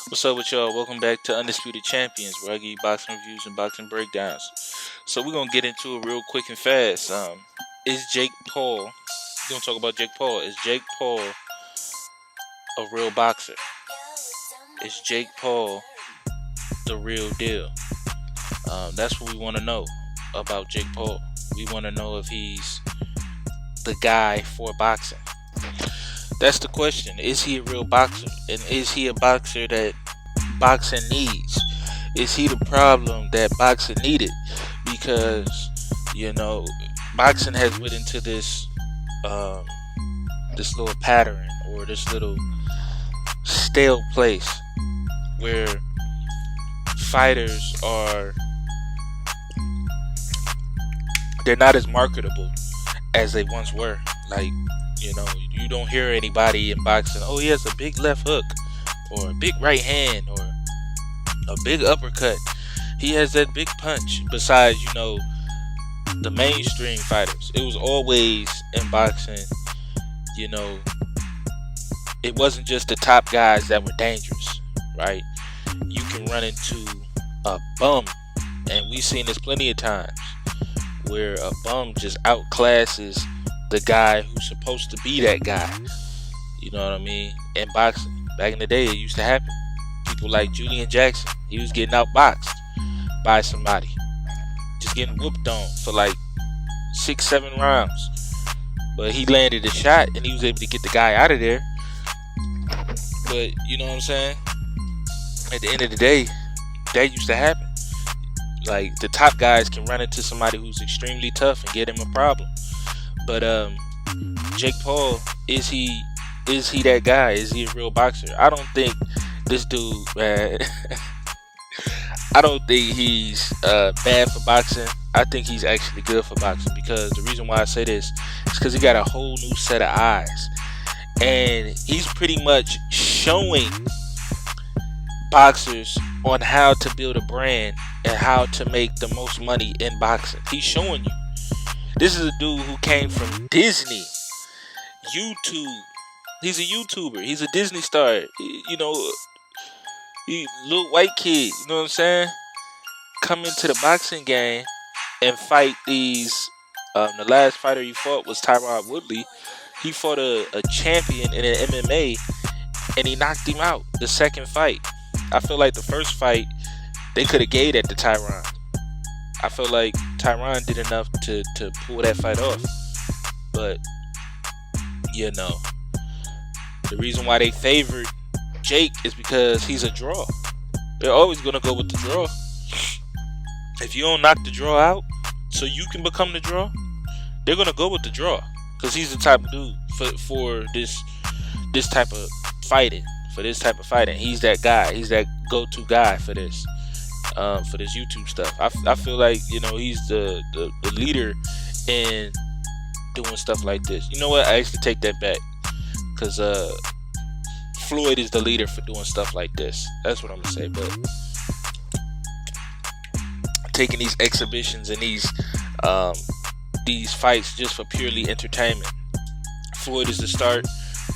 What's up with y'all? Welcome back to Undisputed Champions, where I give you boxing reviews and boxing breakdowns. So we're gonna get into it real quick and fast. Is Jake Paul? We're gonna talk about Jake Paul. Is Jake Paul a real boxer? Is Jake Paul the real deal? That's what we want to know about Jake Paul. We want to know if he's the guy for boxing. That's the question. Is he a real boxer? And is he a boxer that boxing needs? Is he the problem that boxing needed? Because, you know, boxing has went into this little pattern, or this little stale place where fighters they're not as marketable as they once were. Like, you don't hear anybody in boxing, oh, he has a big left hook, or a big right hand, or a big uppercut. He has that big punch. Besides, the mainstream fighters, it was always in boxing, it wasn't just the top guys that were dangerous, right? You can run into a bum, and we've seen this plenty of times, where a bum just outclasses the guy who's supposed to be that guy. You know what I mean? In boxing, back in the day, it used to happen. People like Julian Jackson, he was getting outboxed by somebody, just getting whooped on for like 6-7 rounds, but he landed a shot and he was able to get the guy out of there. But you know what I'm saying? At the end of the day, that used to happen. Like, the top guys can run into somebody who's extremely tough and get him a problem. But Jake Paul, is he that guy? Is he a real boxer? I don't think this dude, man. I don't think he's bad for boxing. I think he's actually good for boxing, because the reason why I say this is because he got a whole new set of eyes, and he's pretty much showing boxers on how to build a brand and how to make the most money in boxing. He's showing you. This is a dude who came from Disney, YouTube. He's a YouTuber. He's a Disney star. He little white kid. You know what I'm saying? Come into the boxing game and fight these. The last fighter he fought was Tyron Woodley. He fought a champion in an MMA, and he knocked him out the second fight. I feel like the first fight, they could have gave that to Tyron. I feel like Tyron did enough to pull that fight off. But, the reason why they favored Jake is because he's a draw. They're always going to go with the draw. If you don't knock the draw out so you can become the draw, they're going to go with the draw. Because he's the type of dude for this type of fighting. For this type of fighting. He's that guy. He's that go-to guy for this. For this YouTube stuff. I feel like, he's the leader in doing stuff like this. You know what? I actually take that back. Because Floyd is the leader for doing stuff like this. That's what I'm going to say. But taking these exhibitions and these fights just for purely entertainment. Floyd is the start.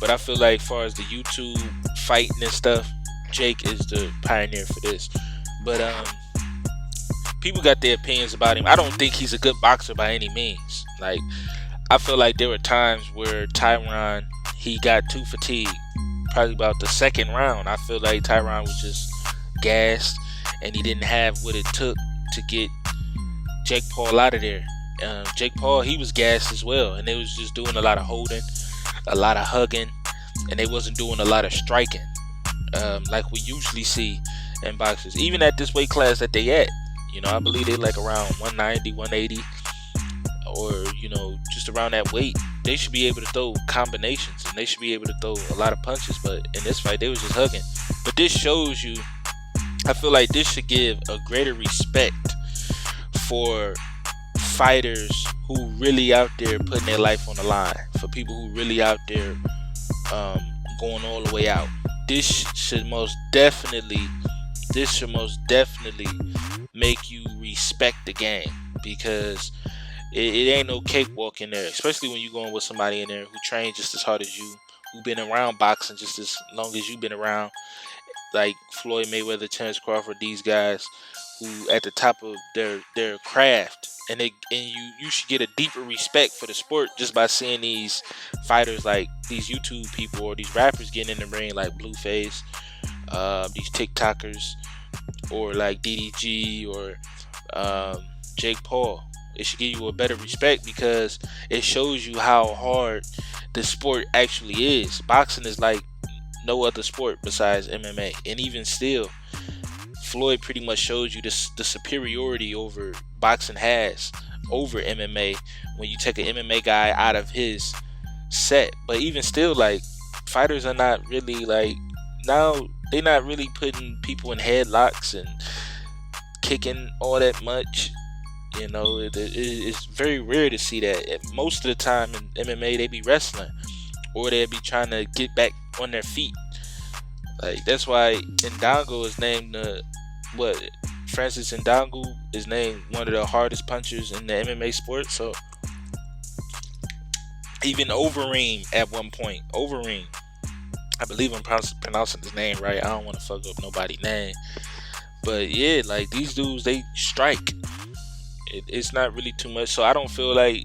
But I feel like as far as the YouTube fighting and stuff, Jake is the pioneer for this. But people got their opinions about him. I don't think he's a good boxer by any means. Like, I feel like there were times where Tyron, he got too fatigued. Probably about the second round, I feel like Tyron was just gassed, and he didn't have what it took to get Jake Paul out of there. Jake Paul, he was gassed as well, and they was just doing a lot of holding, a lot of hugging, and they wasn't doing a lot of striking like we usually see in boxers, even at this weight class that they at. I believe they like around 190, 180, or just around that weight. They should be able to throw combinations, and they should be able to throw a lot of punches. But in this fight, they was just hugging. But this shows you, I feel like this should give a greater respect for fighters who really out there putting their life on the line, for people who really out there going all the way out. This should most definitely make you respect the game, because it ain't no cakewalk in there, especially when you're going with somebody in there who trained just as hard as you, who been around boxing just as long as you've been around, like Floyd Mayweather, Terence Crawford, these guys who at the top of their craft, and you should get a deeper respect for the sport just by seeing these fighters like these YouTube people or these rappers getting in the ring like Blueface, these TikTokers, or like DDG or Jake Paul. It should give you a better respect because it shows you how hard the sport actually is. Boxing is like no other sport besides MMA, and even still, Floyd pretty much shows you the superiority over boxing has over MMA when you take an MMA guy out of his set. But even still, like, fighters are not really like, now they're not really putting people in headlocks and kicking all that much. You know, it's very rare to see that. Most of the time in MMA, they be wrestling or they be trying to get back on their feet. Like, that's why Ndango is named Francis Ndango is named one of the hardest punchers in the MMA sport. So even Overeem at one point, Overeem, I believe I'm pronouncing his name right. I don't want to fuck up nobody's name, but yeah, like, these dudes, they strike. It's not really too much. So I don't feel like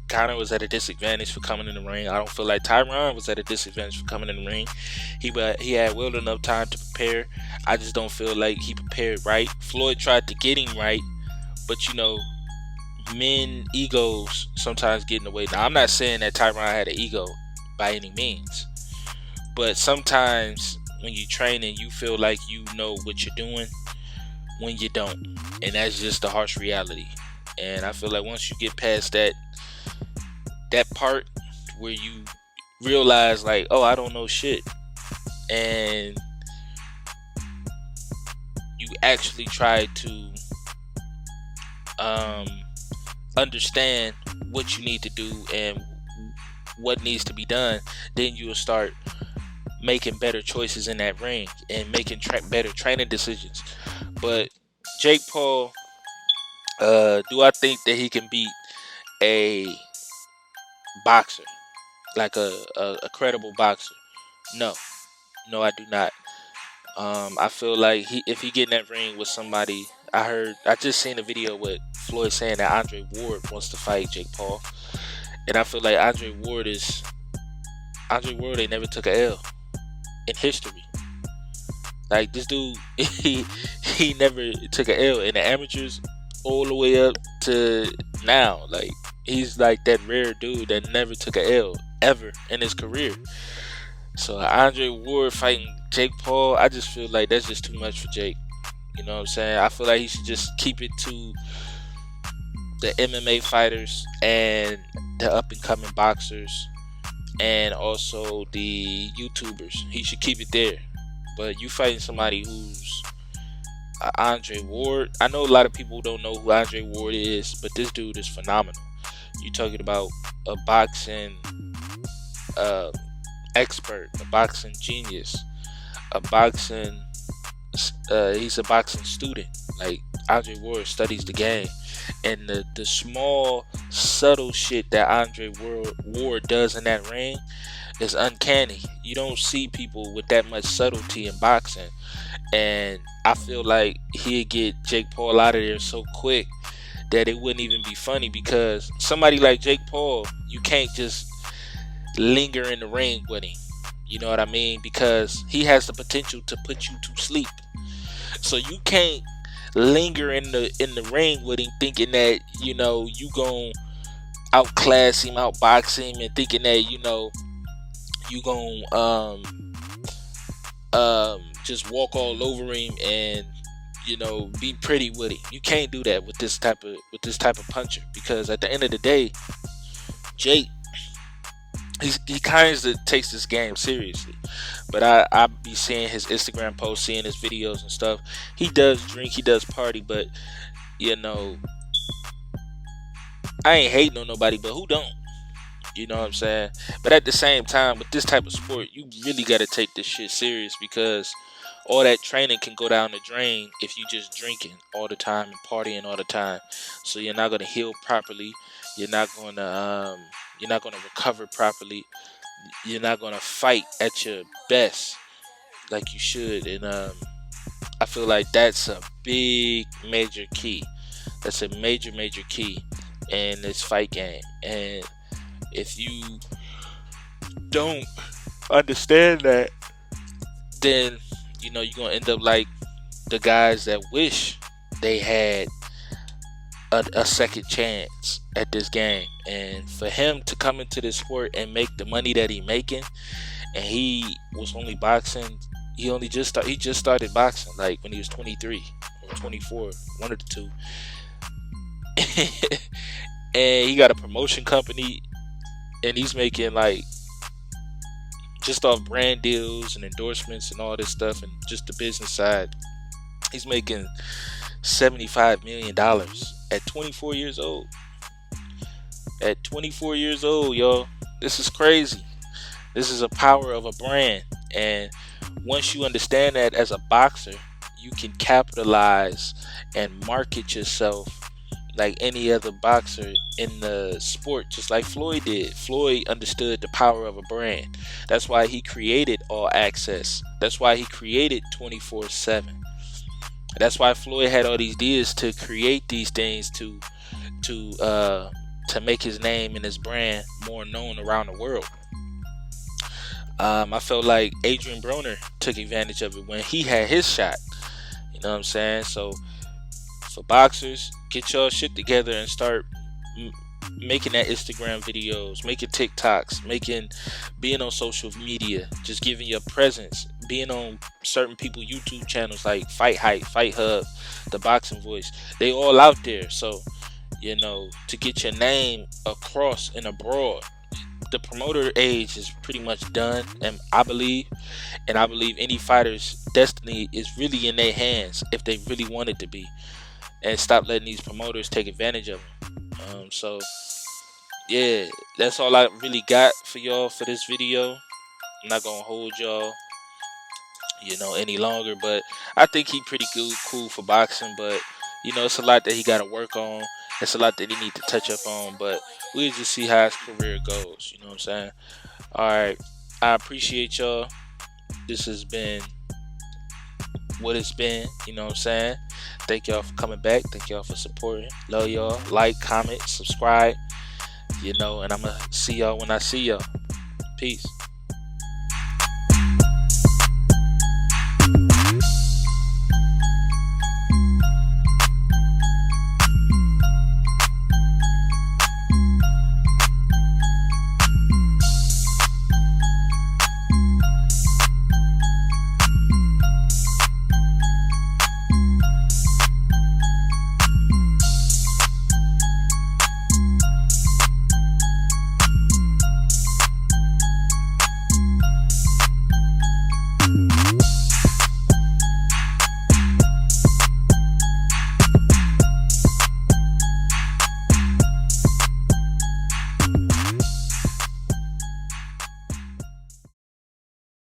Conor was at a disadvantage for coming in the ring. I don't feel like Tyron was at a disadvantage for coming in the ring. He had well enough time to prepare. I just don't feel like he prepared right. Floyd tried to get him right, but you know, men egos sometimes get in the way. Now, I'm not saying that Tyron had an ego by any means, but sometimes when you train and you feel like you know what you're doing when you don't, and that's just the harsh reality. And I feel like once you get past that part where you realize, like, oh, I don't know shit, and you actually try to understand what you need to do and what needs to be done, then you'll start making better choices in that ring and making better training decisions. But Jake Paul, do I think that he can beat a boxer, like a credible boxer? No, I do not. I feel like if he get in that ring with somebody, I just seen a video with Floyd saying that Andre Ward wants to fight Jake Paul, and I feel like Andre Ward ain't never took a L in history. Like, this dude, he never took a L in the amateurs all the way up to now. Like, he's like that rare dude that never took a L ever in his career. So Andre Ward fighting Jake Paul, I just feel like that's just too much for Jake. You know what I'm saying? I feel like he should just keep it to the MMA fighters and the up and coming boxers and also the YouTubers. He should keep it there. But you fighting somebody who's Andre Ward. I know a lot of people don't know who Andre Ward is, but this dude is phenomenal. You're talking about a boxing expert, a boxing genius, he's a boxing student. Like, Andre Ward studies the game, and the small subtle shit that Andre Ward does in that ring is uncanny. You don't see people with that much subtlety in boxing, and I feel like he'd get Jake Paul out of there so quick that it wouldn't even be funny, because somebody like Jake Paul, you can't just linger in the ring with him. You know what I mean? Because he has the potential to put you to sleep. So you can't linger in the ring with him thinking that, you know, you gon' outclass him, outbox him, and thinking that, you know, you gon' just walk all over him and, you know, be pretty with him. You can't do that with this type of puncher, because at the end of the day, Jake, he kind of takes this game seriously. But I be seeing his Instagram posts, seeing his videos and stuff. He does drink, he does party, but, you know, I ain't hating on nobody, but who don't? You know what I'm saying? But at the same time, with this type of sport, you really got to take this shit serious, because all that training can go down the drain if you just drinking all the time and partying all the time. So you're not gonna heal properly. You're not gonna recover properly. You're not gonna fight at your best. like you should. And I feel like that's a big major key. That's a major key in this fight game. And if you don't understand that, then you're gonna end up like the guys that wish they had a second chance at this game. And for him to come into this sport and make the money that he making, and he was only boxing, he just started boxing like when he was 23 or 24, one of the two. And he got a promotion company, and he's making like, just off brand deals and endorsements and all this stuff, and just the business side, he's making $75 million at 24 years old. At 24 years old, y'all. This is crazy. This is a power of a brand. And once you understand that as a boxer, you can capitalize and market yourself like any other boxer in the sport, just like Floyd did. Floyd understood the power of a brand. That's why he created All Access. That's why he created 24/7. That's why Floyd had all these deals to create these things to make his name and his brand more known around the world. I felt like Adrian Broner took advantage of it when he had his shot. You know what I'm saying? So for boxers, get your shit together and start making that Instagram videos, making TikToks, being on social media, just giving your presence, being on certain people YouTube channels like Fight Hype, Fight Hub, The Boxing Voice. They all out there. So to get your name across and abroad. The promoter age is pretty much done, and I believe any fighter's destiny is really in their hands if they really want it to be, and stop letting these promoters take advantage of them. So yeah, that's all I really got for y'all for this video. I'm not gonna hold y'all any longer, but I think he pretty good, cool for boxing, but it's a lot that he got to work on. It's a lot that he need to touch up on, but we'll just see how his career goes. You know what I'm saying? All right, I appreciate y'all. This has been what it's been. You know what I'm saying? Thank y'all for coming back. Thank y'all for supporting. Love y'all. Like, comment, subscribe. And I'm gonna see y'all when I see y'all. Peace.